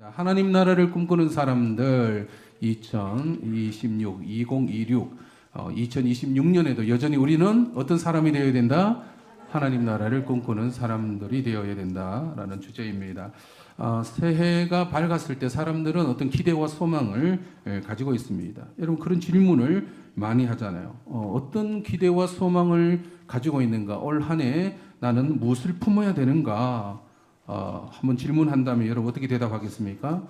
하나님 나라를 꿈꾸는 사람들 2026, 2026, 2026년에도 여전히 우리는 어떤 사람이 되어야 된다? 하나님 나라를 꿈꾸는 사람들이 되어야 된다라는 주제입니다. 새해가 밝았을 때 사람들은 어떤 기대와 소망을 가지고 있습니다. 여러분 그런 질문을 많이 하잖아요. 어떤 기대와 소망을 가지고 있는가? 올 한 해 나는 무엇을 품어야 되는가? 한번 질문한다면 여러분 어떻게 대답하겠습니까?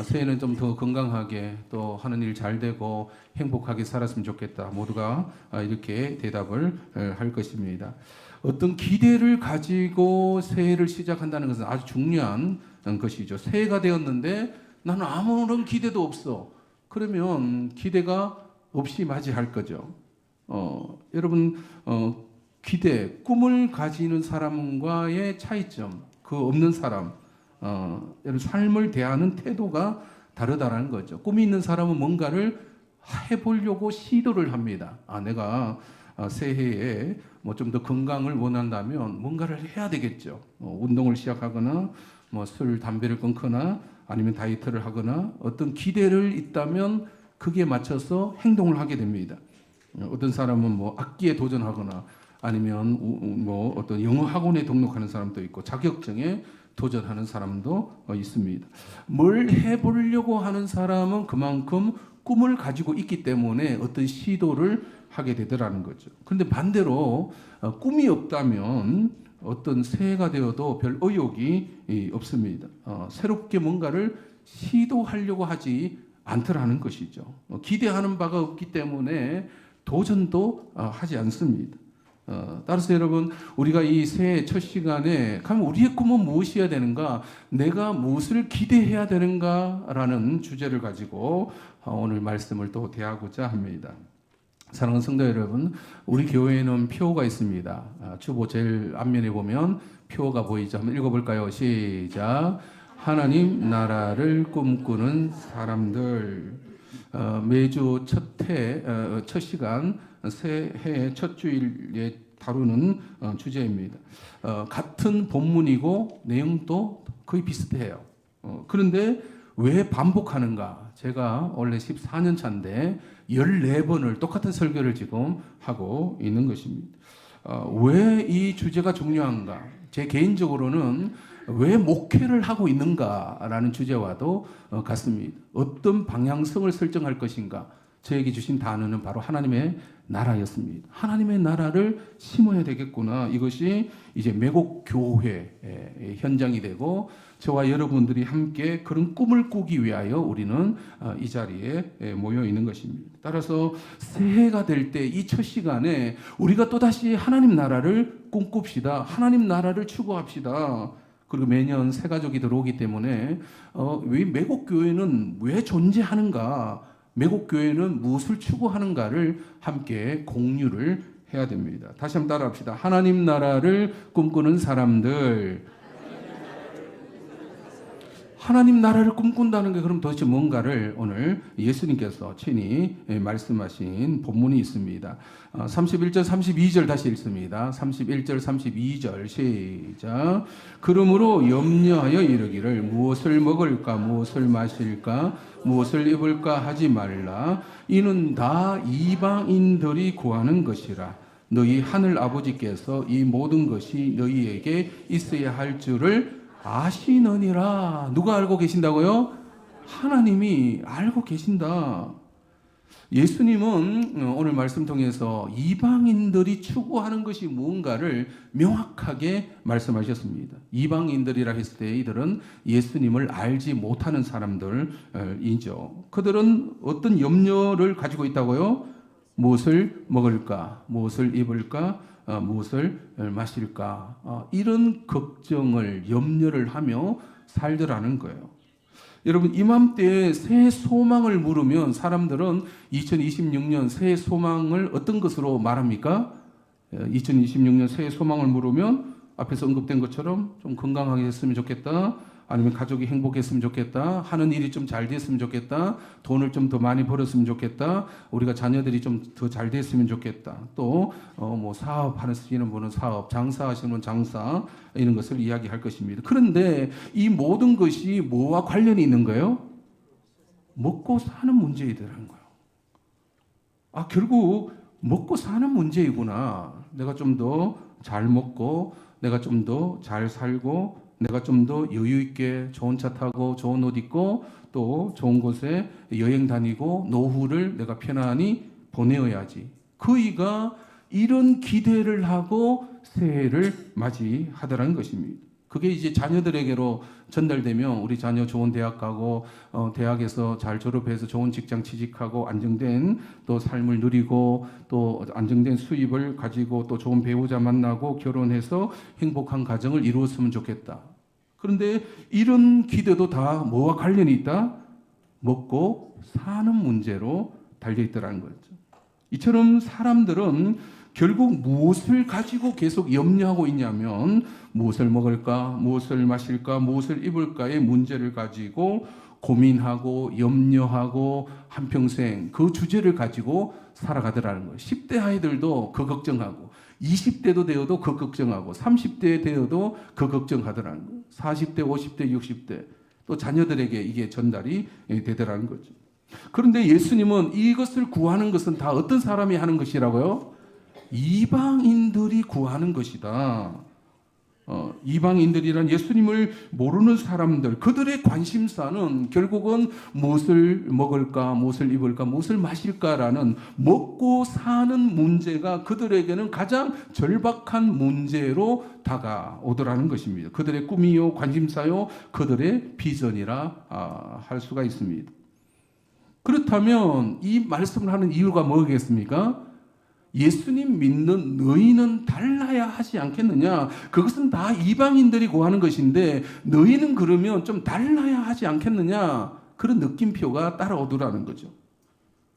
새해는 좀 더 건강하게 또 하는 일 잘 되고 행복하게 살았으면 좋겠다. 모두가 이렇게 대답을 할 것입니다. 어떤 기대를 가지고 새해를 시작한다는 것은 아주 중요한 것이죠. 새해가 되었는데 나는 아무런 기대도 없어. 그러면 기대가 없이 맞이할 거죠. 여러분 기대, 꿈을 가지는 사람과의 차이점. 그 없는 사람, 여러분 삶을 대하는 태도가 다르다라는 거죠. 꿈이 있는 사람은 뭔가를 해보려고 시도를 합니다. 내가 새해에 뭐 좀 더 건강을 원한다면 뭔가를 해야 되겠죠. 운동을 시작하거나 뭐 술, 담배를 끊거나 아니면 다이어트를 하거나 어떤 기대를 있다면 그게 맞춰서 행동을 하게 됩니다. 어떤 사람은 뭐 악기에 도전하거나 아니면 뭐 어떤 영어 학원에 등록하는 사람도 있고 자격증에 도전하는 사람도 있습니다. 뭘 해보려고 하는 사람은 그만큼 꿈을 가지고 있기 때문에 어떤 시도를 하게 되더라는 거죠. 그런데 반대로 꿈이 없다면 어떤 새해가 되어도 별 의욕이 없습니다. 새롭게 뭔가를 시도하려고 하지 않더라는 것이죠. 기대하는 바가 없기 때문에 도전도 하지 않습니다. 따라서 여러분 우리가 이 새해 첫 시간에 그럼 우리의 꿈은 무엇이어야 되는가, 내가 무엇을 기대해야 되는가라는 주제를 가지고 오늘 말씀을 또 대하고자 합니다. 사랑하는 성도 여러분, 우리 교회에는 표가 있습니다. 주보 제일 앞면에 보면 표가 보이죠. 한번 읽어볼까요? 시작. 하나님 나라를 꿈꾸는 사람들. 매주 첫 시간 새해 첫 주일에 다루는 주제입니다. 같은 본문이고 내용도 거의 비슷해요. 그런데 왜 반복하는가? 제가 원래 14년 차인데 14번을 똑같은 설교를 지금 하고 있는 것입니다. 왜 이 주제가 중요한가? 제 개인적으로는 왜 목회를 하고 있는가라는 주제와도 같습니다. 어떤 방향성을 설정할 것인가? 저에게 주신 단어는 바로 하나님의 나라였습니다. 하나님의 나라를 심어야 되겠구나. 이것이 이제 매곡 교회의 현장이 되고 저와 여러분들이 함께 그런 꿈을 꾸기 위하여 우리는 이 자리에 모여 있는 것입니다. 따라서 새해가 될 때 이 첫 시간에 우리가 또다시 하나님 나라를 꿈꿉시다. 하나님 나라를 추구합시다. 그리고 매년 새 가족이 들어오기 때문에 왜 매곡 교회는 왜 존재하는가? 매곡 교회는 무엇을 추구하는가를 함께 공유를 해야 됩니다. 다시 한번 따라합시다. 하나님 나라를 꿈꾸는 사람들. 하나님 나라를 꿈꾼다는 게 그럼 도대체 뭔가를 오늘 예수님께서 친히 말씀하신 본문이 있습니다. 31절 32절 다시 읽습니다. 31절 32절 시작. 그러므로 염려하여 이르기를 무엇을 먹을까 무엇을 마실까 무엇을 입을까 하지 말라. 이는 다 이방인들이 구하는 것이라. 너희 하늘 아버지께서 이 모든 것이 너희에게 있어야 할 줄을 아시느니라. 누가 알고 계신다고요? 하나님이 알고 계신다. 예수님은 오늘 말씀 통해서 이방인들이 추구하는 것이 무언가를 명확하게 말씀하셨습니다. 이방인들이라 했을 때 이들은 예수님을 알지 못하는 사람들이죠. 그들은 어떤 염려를 가지고 있다고요? 무엇을 먹을까? 무엇을 입을까? 무엇을 마실까? 이런 걱정을 염려를 하며 살더라는 거예요. 여러분 이맘때에 새해 소망을 물으면 사람들은 2026년 새해 소망을 어떤 것으로 말합니까? 2026년 새해 소망을 물으면 앞에서 언급된 것처럼 좀 건강하게 했으면 좋겠다. 아니면 가족이 행복했으면 좋겠다. 하는 일이 좀 잘 됐으면 좋겠다. 돈을 좀 더 많이 벌었으면 좋겠다. 우리가 자녀들이 좀 더 잘 됐으면 좋겠다. 또 뭐 사업하시는 분은 사업, 장사하시는 분은 장사 이런 것을 이야기할 것입니다. 그런데 이 모든 것이 뭐와 관련이 있는 거예요? 먹고 사는 문제이더라는 거예요. 아, 결국 먹고 사는 문제이구나. 내가 좀 더 잘 먹고, 내가 좀 더 잘 살고, 내가 좀 더 여유 있게 좋은 차 타고, 좋은 옷 입고, 또 좋은 곳에 여행 다니고, 노후를 내가 편안히 보내어야지. 그이가 이런 기대를 하고 새해를 맞이하더라는 것입니다. 그게 이제 자녀들에게로 전달되면 우리 자녀 좋은 대학 가고 대학에서 잘 졸업해서 좋은 직장 취직하고 안정된 또 삶을 누리고 또 안정된 수입을 가지고 또 좋은 배우자 만나고 결혼해서 행복한 가정을 이루었으면 좋겠다. 그런데 이런 기대도 다 뭐와 관련이 있다? 먹고 사는 문제로 달려 있더라는 거죠. 이처럼 사람들은 결국 무엇을 가지고 계속 염려하고 있냐면 무엇을 먹을까, 무엇을 마실까, 무엇을 입을까의 문제를 가지고 고민하고 염려하고 한평생 그 주제를 가지고 살아가더라는 거예요. 10대 아이들도 그 걱정하고 20대도 되어도 그 걱정하고 30대 되어도 그 걱정하더라는 거예요. 40대, 50대, 60대 또 자녀들에게 이게 전달이 되더라는 거죠. 그런데 예수님은 이것을 구하는 것은 다 어떤 사람이 하는 것이라고요? 이방인들이 구하는 것이다. 이방인들이란 예수님을 모르는 사람들, 그들의 관심사는 결국은 무엇을 먹을까, 무엇을 입을까, 무엇을 마실까라는 먹고 사는 문제가 그들에게는 가장 절박한 문제로 다가오더라는 것입니다. 그들의 꿈이요, 관심사요, 그들의 비전이라 할 수가 있습니다. 그렇다면 이 말씀을 하는 이유가 뭐겠습니까? 예수님 믿는 너희는 달라야 하지 않겠느냐? 그것은 다 이방인들이 구하는 것인데 너희는 그러면 좀 달라야 하지 않겠느냐? 그런 느낌표가 따라오더라는 거죠.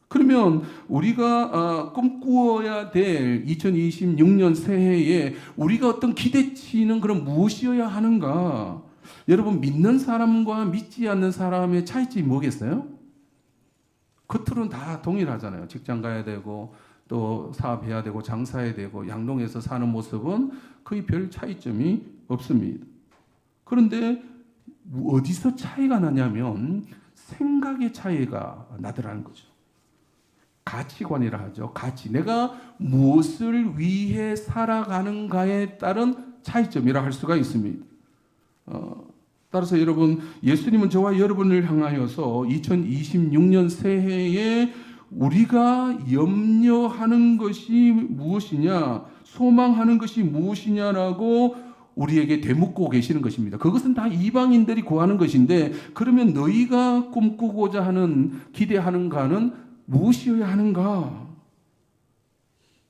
그러면 우리가 꿈꾸어야 될 2026년 새해에 우리가 어떤 기대치는 그럼 무엇이어야 하는가? 여러분, 믿는 사람과 믿지 않는 사람의 차이점이 뭐겠어요? 겉으로는 다 동일하잖아요. 직장 가야 되고 또 사업해야 되고 장사해야 되고 양동에서 사는 모습은 거의 별 차이점이 없습니다. 그런데 어디서 차이가 나냐면 생각의 차이가 나더라는 거죠. 가치관이라 하죠. 가치. 내가 무엇을 위해 살아가는가에 따른 차이점이라 할 수가 있습니다. 따라서 여러분, 예수님은 저와 여러분을 향하여서 2026년 새해에 우리가 염려하는 것이 무엇이냐, 소망하는 것이 무엇이냐라고 우리에게 되묻고 계시는 것입니다. 그것은 다 이방인들이 구하는 것인데, 그러면 너희가 꿈꾸고자 하는, 기대하는가는 무엇이어야 하는가?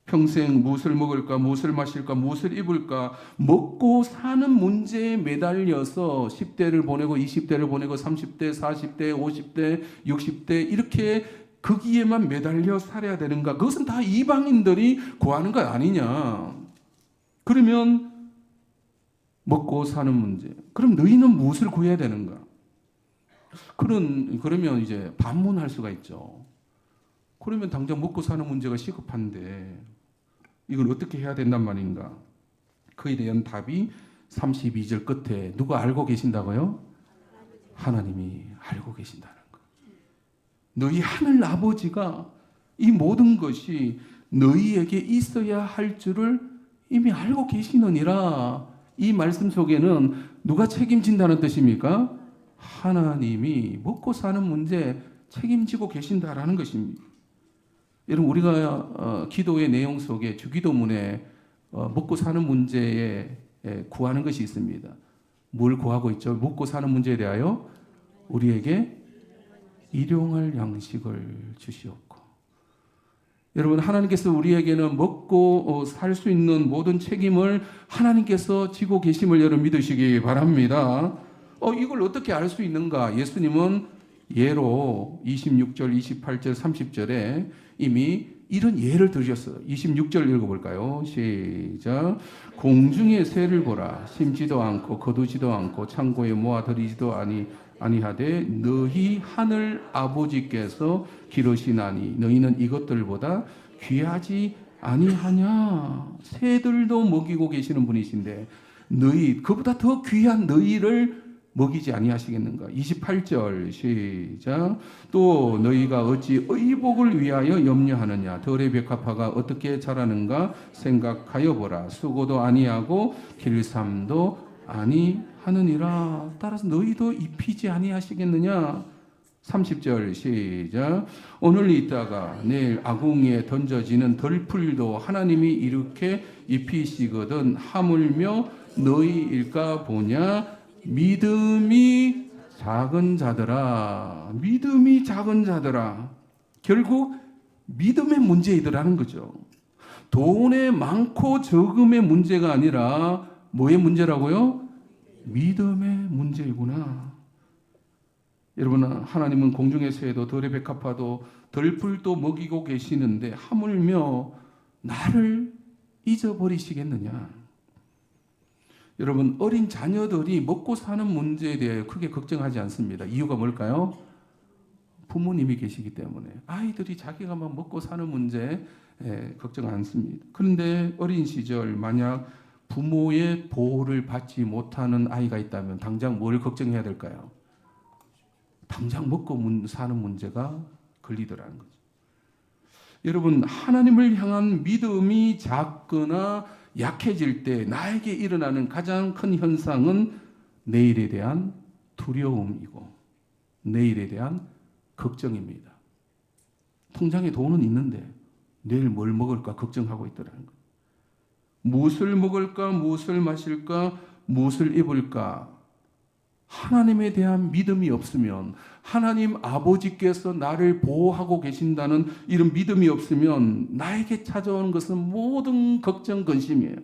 평생 무엇을 먹을까, 무엇을 마실까, 무엇을 입을까, 먹고 사는 문제에 매달려서 10대를 보내고 20대를 보내고 30대, 40대, 50대, 60대 이렇게 거기에만 매달려 살아야 되는가? 그것은 다 이방인들이 구하는 것 아니냐? 그러면 먹고 사는 문제. 그럼 너희는 무엇을 구해야 되는가? 그러면 이제 반문할 수가 있죠. 그러면 당장 먹고 사는 문제가 시급한데 이걸 어떻게 해야 된단 말인가? 그에 대한 답이 32절 끝에 누가 알고 계신다고요? 하나님이 알고 계신다는 거예요. 너희 하늘 아버지가 이 모든 것이 너희에게 있어야 할 줄을 이미 알고 계시느니라. 이 말씀 속에는 누가 책임진다는 뜻입니까? 하나님이 먹고 사는 문제 책임지고 계신다라는 것입니다. 여러분, 우리가 기도의 내용 속에 주기도문에 먹고 사는 문제에 구하는 것이 있습니다. 뭘 구하고 있죠? 먹고 사는 문제에 대하여 우리에게 일용할 양식을 주시옵고. 여러분, 하나님께서 우리에게는 먹고 살 수 있는 모든 책임을 하나님께서 지고 계심을 여러분 믿으시기 바랍니다. 이걸 어떻게 알 수 있는가? 예수님은 예로 26절, 28절, 30절에 이미 이런 예를 들으셨어요. 26절 읽어볼까요? 시작. 공중의 새를 보라. 심지도 않고 거두지도 않고 창고에 모아들이지도 아니하되 너희 하늘 아버지께서 기르시나니 너희는 이것들보다 귀하지 아니하냐. 새들도 먹이고 계시는 분이신데 너희 그보다 더 귀한 너희를 먹이지 아니하시겠는가. 28절 시작. 또 너희가 어찌 의복을 위하여 염려하느냐. 들의 백합화가 어떻게 자라는가 생각하여 보라. 수고도 아니하고 길삼도 아니하느니라. 따라서 너희도 입히지 아니하시겠느냐. 30절 시작. 오늘 있다가 내일 아궁이에 던져지는 덜풀도 하나님이 이렇게 입히시거든 하물며 너희일까 보냐. 믿음이 작은 자들아. 믿음이 작은 자들아. 결국 믿음의 문제이더라는 거죠. 돈의 많고 적음의 문제가 아니라 뭐의 문제라고요? 믿음의 문제이구나. 여러분, 하나님은 공중의 새도 들의 백합화도 덜풀도 먹이고 계시는데 하물며 나를 잊어버리시겠느냐. 여러분, 어린 자녀들이 먹고 사는 문제에 대해 크게 걱정하지 않습니다. 이유가 뭘까요? 부모님이 계시기 때문에. 아이들이 자기가 막 먹고 사는 문제에 걱정 않습니다. 그런데 어린 시절 만약 부모의 보호를 받지 못하는 아이가 있다면 당장 뭘 걱정해야 될까요? 당장 먹고 사는 문제가 걸리더라는 거죠. 여러분, 하나님을 향한 믿음이 작거나 약해질 때 나에게 일어나는 가장 큰 현상은 내일에 대한 두려움이고 내일에 대한 걱정입니다. 통장에 돈은 있는데 내일 뭘 먹을까 걱정하고 있더라는 거예요. 무엇을 먹을까, 무엇을 마실까, 무엇을 입을까. 하나님에 대한 믿음이 없으면, 하나님 아버지께서 나를 보호하고 계신다는 이런 믿음이 없으면 나에게 찾아오는 것은 모든 걱정, 근심이에요.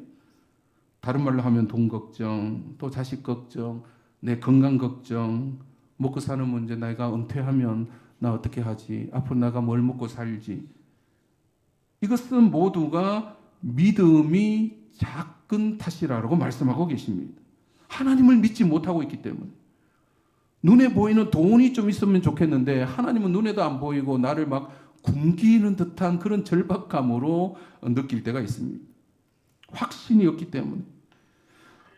다른 말로 하면 돈 걱정, 또 자식 걱정, 내 건강 걱정, 먹고 사는 문제, 내가 은퇴하면 나 어떻게 하지? 앞으로 내가 뭘 먹고 살지? 이것은 모두가 믿음이 작은 탓이라고 말씀하고 계십니다. 하나님을 믿지 못하고 있기 때문에. 눈에 보이는 돈이 좀 있으면 좋겠는데 하나님은 눈에도 안 보이고 나를 막 굶기는 듯한 그런 절박감으로 느낄 때가 있습니다. 확신이 없기 때문에.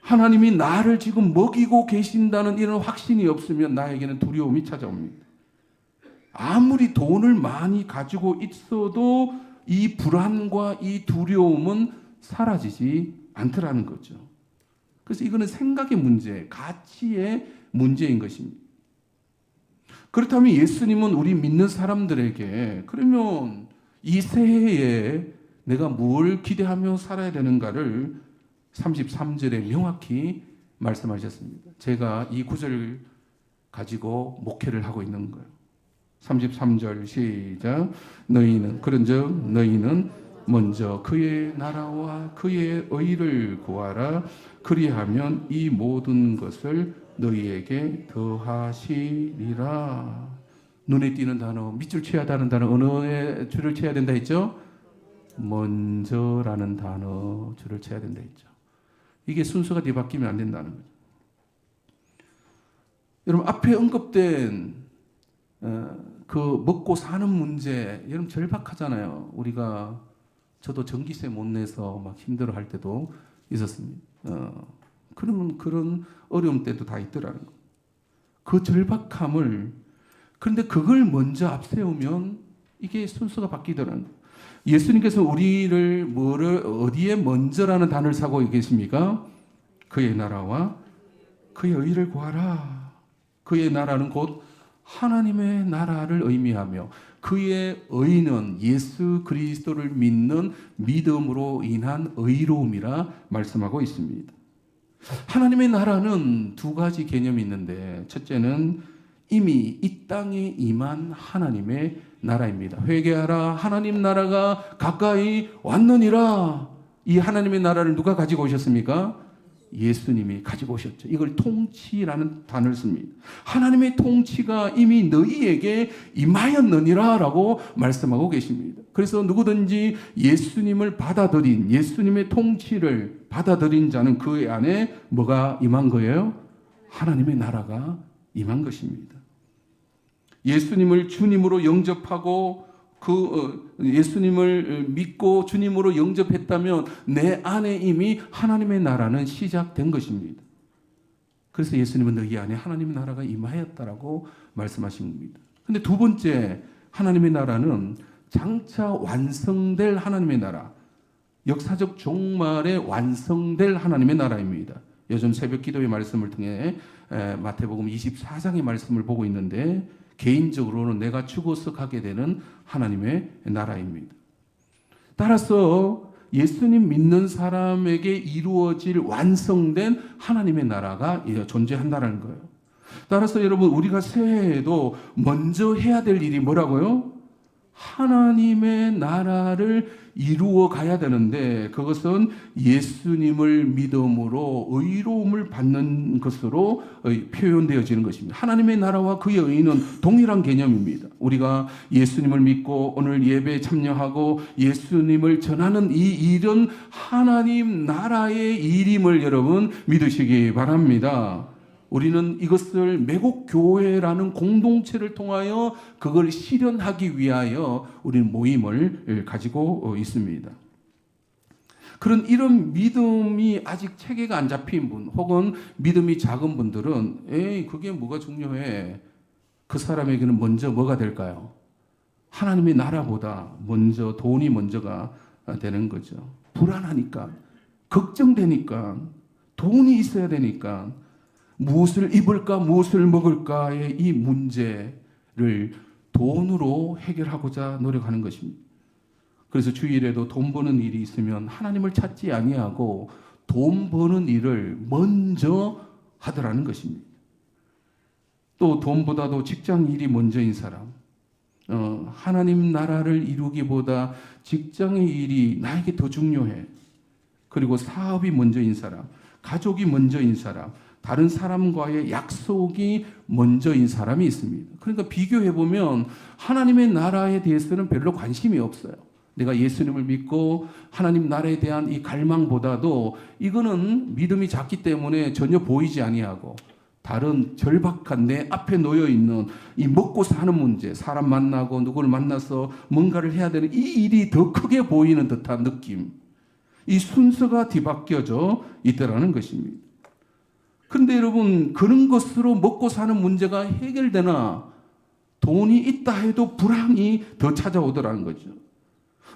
하나님이 나를 지금 먹이고 계신다는 이런 확신이 없으면 나에게는 두려움이 찾아옵니다. 아무리 돈을 많이 가지고 있어도 이 불안과 이 두려움은 사라지지 않더라는 거죠. 그래서 이거는 생각의 문제, 가치의 문제인 것입니다. 그렇다면 예수님은 우리 믿는 사람들에게 그러면 이 새해에 내가 뭘 기대하며 살아야 되는가를 33절에 명확히 말씀하셨습니다. 제가 이 구절을 가지고 목회를 하고 있는 거예요. 33절 시작. 너희는 그런즉 너희는 먼저 그의 나라와 그의 의를 구하라. 그리하면 이 모든 것을 너희에게 더하시리라. 눈에 띄는 단어, 밑줄 쳐야 하는 단어, 어느에 줄을 쳐야 된다 했죠? 먼저라는 단어 줄을 쳐야 된다 했죠. 이게 순서가 뒤바뀌면 안 된다는 거죠. 여러분, 앞에 언급된 그 먹고 사는 문제, 여러분 절박하잖아요. 우리가 저도 전기세 못 내서 막 힘들어할 때도 있었습니다. 그러면 그런 어려움 때도 다 있더라는 거. 그 절박함을, 그런데 그걸 먼저 앞세우면 이게 순서가 바뀌더라는 거. 예수님께서 우리를 어디에 먼저라는 단어를 사고 계십니까? 그의 나라와 그의 의를 구하라. 그의 나라는 곧 하나님의 나라를 의미하며 그의 의는 예수 그리스도를 믿는 믿음으로 인한 의로움이라 말씀하고 있습니다. 하나님의 나라는 두 가지 개념이 있는데 첫째는 이미 이 땅에 임한 하나님의 나라입니다. 회개하라, 하나님 나라가 가까이 왔느니라. 이 하나님의 나라를 누가 가지고 오셨습니까? 예수님이 가지고 오셨죠. 이걸 통치라는 단어를 씁니다. 하나님의 통치가 이미 너희에게 임하였느니라 라고 말씀하고 계십니다. 그래서 누구든지 예수님을 받아들인, 예수님의 통치를 받아들인 자는 그 안에 뭐가 임한 거예요? 하나님의 나라가 임한 것입니다. 예수님을 주님으로 영접하고 예수님을 믿고 주님으로 영접했다면 내 안에 이미 하나님의 나라는 시작된 것입니다. 그래서 예수님은 너희 안에 하나님의 나라가 임하였다라고 말씀하신 겁니다. 근데 두 번째 하나님의 나라는 장차 완성될 하나님의 나라, 역사적 종말에 완성될 하나님의 나라입니다. 요즘 새벽 기도의 말씀을 통해 마태복음 24장의 말씀을 보고 있는데 개인적으로는 내가 죽어서 가게 되는 하나님의 나라입니다. 따라서 예수님 믿는 사람에게 이루어질 완성된 하나님의 나라가 존재한다는 거예요. 따라서 여러분 우리가 새해에도 먼저 해야 될 일이 뭐라고요? 하나님의 나라를 이루어 가야 되는데 그것은 예수님을 믿음으로 의로움을 받는 것으로 표현되어지는 것입니다. 하나님의 나라와 그의 의는 동일한 개념입니다. 우리가 예수님을 믿고 오늘 예배에 참여하고 예수님을 전하는 이 일은 하나님 나라의 일임을 여러분 믿으시기 바랍니다. 우리는 이것을 매곡교회라는 공동체를 통하여 그걸 실현하기 위하여 우리는 모임을 가지고 있습니다. 이런 믿음이 아직 체계가 안 잡힌 분 혹은 믿음이 작은 분들은 에이 그게 뭐가 중요해. 그 사람에게는 먼저 뭐가 될까요? 하나님의 나라보다 먼저 돈이 먼저가 되는 거죠. 불안하니까, 걱정되니까, 돈이 있어야 되니까 무엇을 입을까 무엇을 먹을까의 이 문제를 돈으로 해결하고자 노력하는 것입니다. 그래서 주일에도 돈 버는 일이 있으면 하나님을 찾지 아니하고 돈 버는 일을 먼저 하더라는 것입니다. 또 돈보다도 직장 일이 먼저인 사람, 하나님 나라를 이루기보다 직장의 일이 나에게 더 중요해. 그리고 사업이 먼저인 사람, 가족이 먼저인 사람, 다른 사람과의 약속이 먼저인 사람이 있습니다. 그러니까 비교해보면 하나님의 나라에 대해서는 별로 관심이 없어요. 내가 예수님을 믿고 하나님 나라에 대한 이 갈망보다도 이거는 믿음이 작기 때문에 전혀 보이지 아니하고 다른 절박한 내 앞에 놓여 있는 이 먹고 사는 문제, 사람 만나고 누구를 만나서 뭔가를 해야 되는 이 일이 더 크게 보이는 듯한 느낌, 이 순서가 뒤바뀌어져 있더라는 것입니다. 그런데 여러분 그런 것으로 먹고 사는 문제가 해결되나 돈이 있다 해도 불안이 더 찾아오더라는 거죠.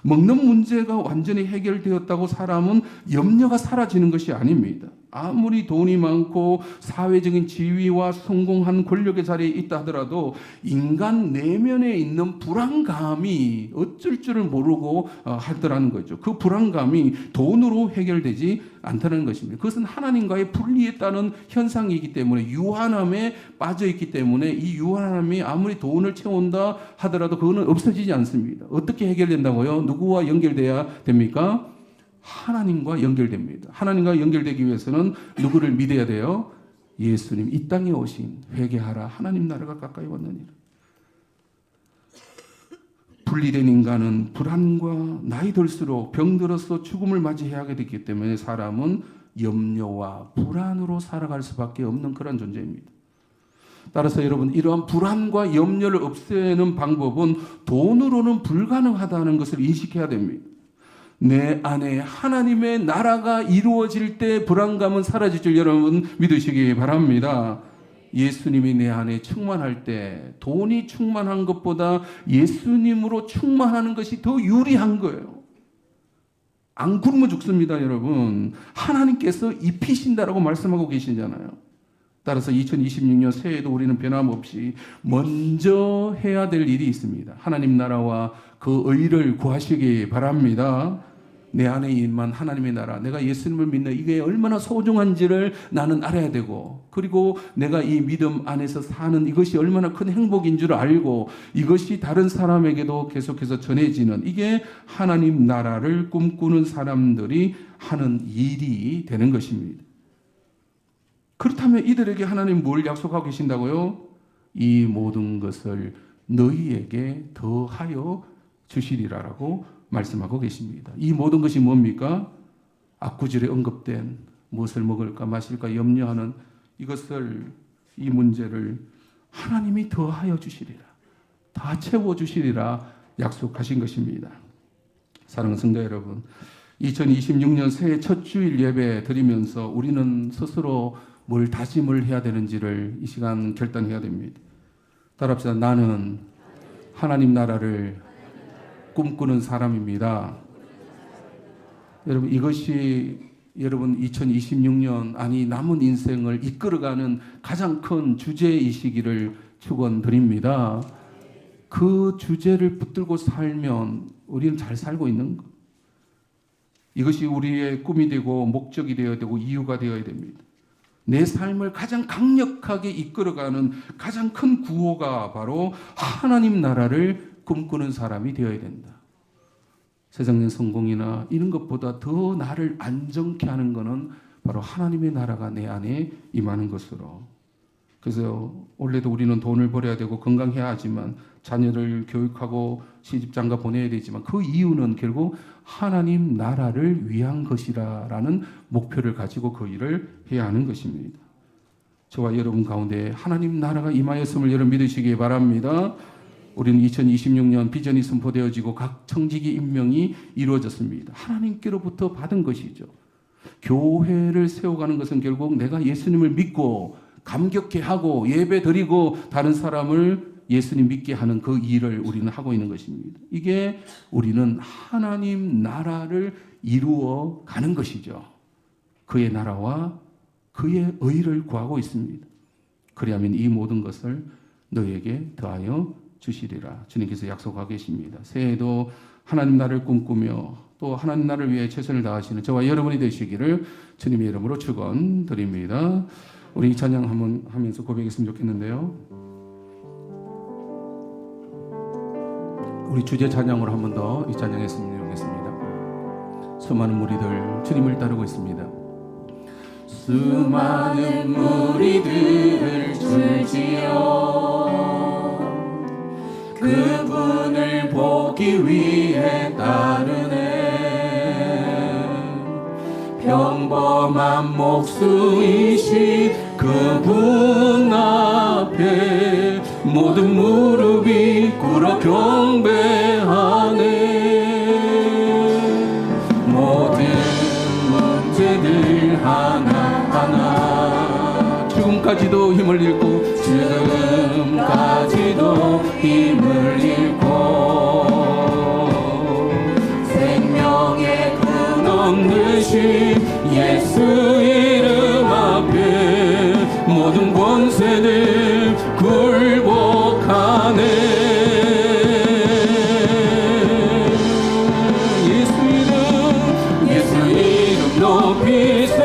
먹는 문제가 완전히 해결되었다고 사람은 염려가 사라지는 것이 아닙니다. 아무리 돈이 많고 사회적인 지위와 성공한 권력의 자리에 있다 하더라도 인간 내면에 있는 불안감이 어쩔 줄을 모르고 하더라는 거죠. 그 불안감이 돈으로 해결되지 않다는 것입니다. 그것은 하나님과의 분리에 따른 현상이기 때문에 유한함에 빠져 있기 때문에 이 유한함이 아무리 돈을 채운다 하더라도 그거는 없어지지 않습니다. 어떻게 해결된다고요? 누구와 연결돼야 됩니까? 하나님과 연결됩니다. 하나님과 연결되기 위해서는 누구를 믿어야 돼요? 예수님, 이 땅에 오신 회개하라 하나님 나라가 가까이 왔느니라. 분리된 인간은 불안과 나이 들수록 병들어서 죽음을 맞이해야 하게 됐기 때문에 사람은 염려와 불안으로 살아갈 수밖에 없는 그런 존재입니다. 따라서 여러분 이러한 불안과 염려를 없애는 방법은 돈으로는 불가능하다는 것을 인식해야 됩니다. 내 안에 하나님의 나라가 이루어질 때 불안감은 사라질 줄 여러분 믿으시기 바랍니다. 예수님이 내 안에 충만할 때 돈이 충만한 것보다 예수님으로 충만하는 것이 더 유리한 거예요. 안 굶어 죽습니다, 여러분. 하나님께서 입히신다라고 말씀하고 계시잖아요. 따라서 2026년 새해에도 우리는 변함없이 먼저 해야 될 일이 있습니다. 하나님 나라와 그 의를 구하시기 바랍니다. 내 안에 임한 하나님의 나라, 내가 예수님을 믿는 이게 얼마나 소중한지를 나는 알아야 되고, 그리고 내가 이 믿음 안에서 사는 이것이 얼마나 큰 행복인 줄 알고 이것이 다른 사람에게도 계속해서 전해지는, 이게 하나님 나라를 꿈꾸는 사람들이 하는 일이 되는 것입니다. 그렇다면 이들에게 하나님 뭘 약속하고 계신다고요? 이 모든 것을 너희에게 더하여 주시리라라고 말씀하고 계십니다. 이 모든 것이 뭡니까? 앞구절에 언급된 무엇을 먹을까 마실까 염려하는 이것을, 이 문제를 하나님이 더하여 주시리라, 다 채워주시리라 약속하신 것입니다. 사랑하는 성도 여러분, 2026년 새해 첫 주일 예배 드리면서 우리는 스스로 뭘 다짐을 해야 되는지를 이 시간 결단해야 됩니다. 따라합시다. 나는 하나님 나라를 꿈꾸는 사람입니다. 여러분, 이것이 여러분 2026년 아니 남은 인생을 이끌어가는 가장 큰 주제이시기를 축원드립니다. 그 주제를 붙들고 살면 우리는 잘 살고 있는 것. 이것이 우리의 꿈이 되고 목적이 되어야 되고 이유가 되어야 됩니다. 내 삶을 가장 강력하게 이끌어가는 가장 큰 구호가 바로 하나님 나라를 꿈꾸는 사람이 되어야 된다. 세상의 성공이나 이런 것보다 더 나를 안정케 하는 것은 바로 하나님의 나라가 내 안에 임하는 것으로. 그래서 원래도 우리는 돈을 벌어야 되고 건강해야 하지만 자녀를 교육하고 시집장가 보내야 되지만 그 이유는 결국 하나님 나라를 위한 것이라는 목표를 가지고 그 일을 해야 하는 것입니다. 저와 여러분 가운데 하나님 나라가 임하였음을 여러분 믿으시기 바랍니다. 우리는 2026년 비전이 선포되어지고 각 청지기 임명이 이루어졌습니다. 하나님께로부터 받은 것이죠. 교회를 세워가는 것은 결국 내가 예수님을 믿고 감격해 하고 예배 드리고 다른 사람을 예수님 믿게 하는 그 일을 우리는 하고 있는 것입니다. 이게 우리는 하나님 나라를 이루어 가는 것이죠. 그의 나라와 그의 의를 구하고 있습니다. 그리하면 이 모든 것을 너에게 더하여 주시리라 주님께서 약속하고 계십니다. 새해에도 하나님 나라를 꿈꾸며 또 하나님 나라를 위해 최선을 다하시는 저와 여러분이 되시기를 주님의 이름으로 축원드립니다. 우리 찬양 한번 하면서 고백했으면 좋겠는데요. 우리 주제 찬양으로 한 번 더 이 찬양했으면 좋겠습니다. 수많은 무리들 주님을 따르고 있습니다. 수많은 무리들 줄지어 그분을 보기 위해 따르네. 평범한 목수이신 그분 앞에 모든 무릎이 꿇어 경배하네. 모든 문제들 하나하나 죽음까지도 힘을 잃고 지금까지도 힘을 잃고 생명의 근원 되신 예수 이름 앞에 모든 권세들 굴복하네. 예수 이름 높이세.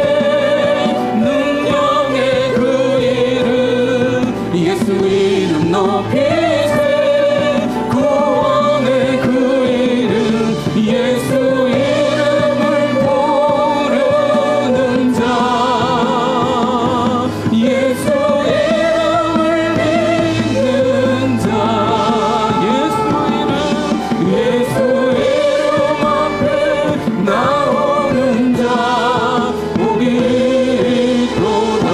능력의 그 이름 예수 이름 높이세. 구원의 그 이름 예수 이름을 부르는 자 예수 이름을 믿는 자 예수 이름 앞에 나오는 자 복이 있도다.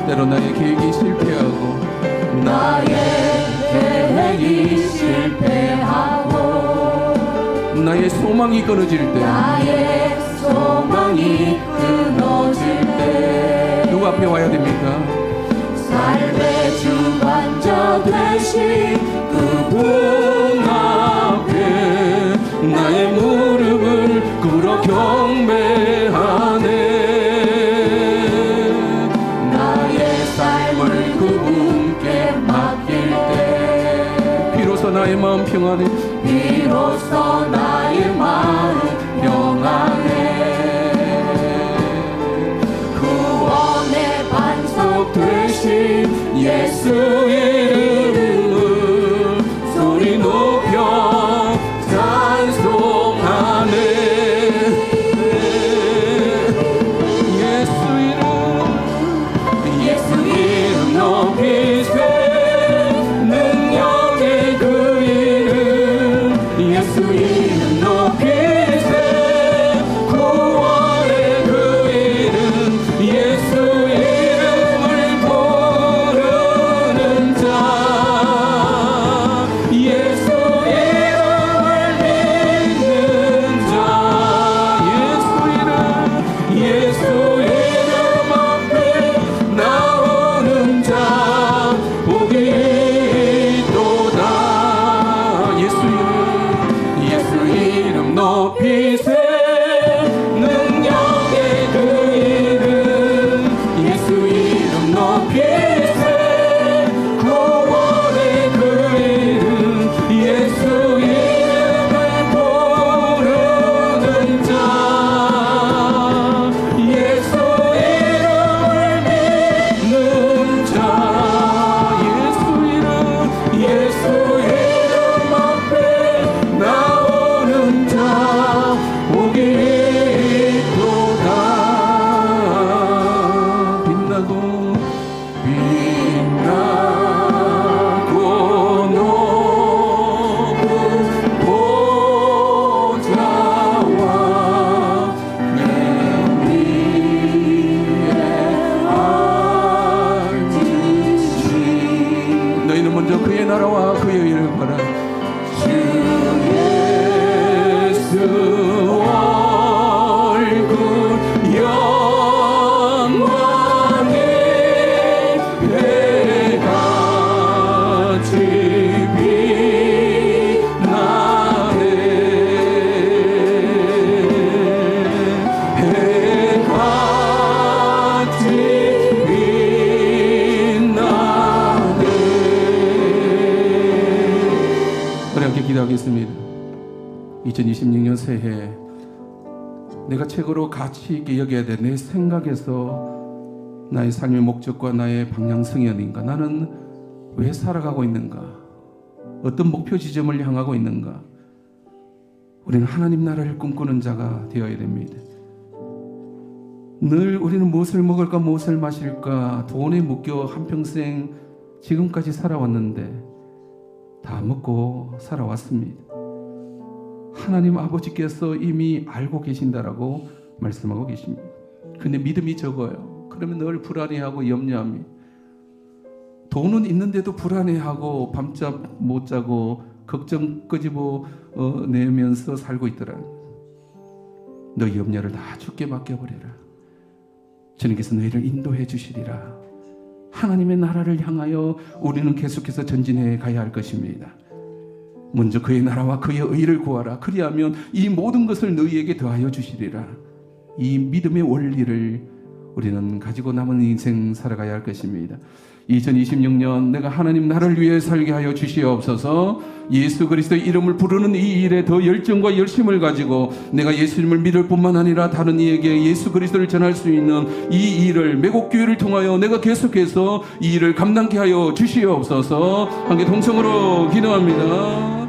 때로 나의 계획이 실패하고 나의 계획이 실패하고 나의 소망이 끊어질 때 나의 소망이 끊어질 때 누구 앞에 와야 됩니까? 삶의 주관자 되신 그분 앞에 나의 무릎을 꿇어 경배하네. 나의 삶을 그분께 맡길 때 비로소 나의 마음 평안해. 비로소 나의 마음 평안해. 구원의 반석 되신 예수 이름을 소리 높여 찬송하네. 높이세 능력의 그 이름 예수 이름 높이세 구원의 그 이름 예수 이름을 부르는 자 예수 이름을 믿는 자 예수 이름 앞에 나오는 자 복이 있도다 예수 이름 높이세 능력의 그 이름 예수 이름 높이세 구원의 그 이름 예수 이름을 부르는 자 예수 이름을 믿는 자 예수 이름 앞에 나오는 자 복이 있도다 빛나고 높은 보좌와 내 위에 앉으신 너희는 먼저 그의 나라와 그의 의를 바라 주 예수 얼굴 영광의 해같이 빛나네 해같이 빛나네 우리 함께 기도하겠습니다. 2026년 새해 내가 최고로 가치 있게 여겨야 될 내 생각에서 나의 삶의 목적과 나의 방향성이 어딘가 나는 왜 살아가고 있는가 어떤 목표 지점을 향하고 있는가 우리는 하나님 나라를 꿈꾸는 자가 되어야 됩니다. 늘 우리는 무엇을 먹을까 무엇을 마실까 돈에 묶여 한평생 지금까지 살아왔는데 다 먹고 살아왔습니다. 하나님 아버지께서 이미 알고 계신다라고 말씀하고 계십니다. 근데 믿음이 적어요. 그러면 늘 불안해하고 염려합니다. 돈은 있는데도 불안해하고 밤잠 못 자고 걱정 끄집어 내면서 살고 있더라. 너 염려를 다 주께 맡겨버려라. 주님께서 너희를 인도해 주시리라. 하나님의 나라를 향하여 우리는 계속해서 전진해 가야 할 것입니다. 먼저 그의 나라와 그의 의를 구하라. 그리하면 이 모든 것을 너희에게 더하여 주시리라. 이 믿음의 원리를 우리는 가지고 남은 인생 살아가야 할 것입니다. 2026년 내가 하나님 나라를 위해 살게 하여 주시옵소서. 예수 그리스도의 이름을 부르는 이 일에 더 열정과 열심을 가지고 내가 예수님을 믿을 뿐만 아니라 다른 이에게 예수 그리스도를 전할 수 있는 이 일을 매곡교회를 통하여 내가 계속해서 이 일을 감당케 하여 주시옵소서. 함께 동성으로 기도합니다.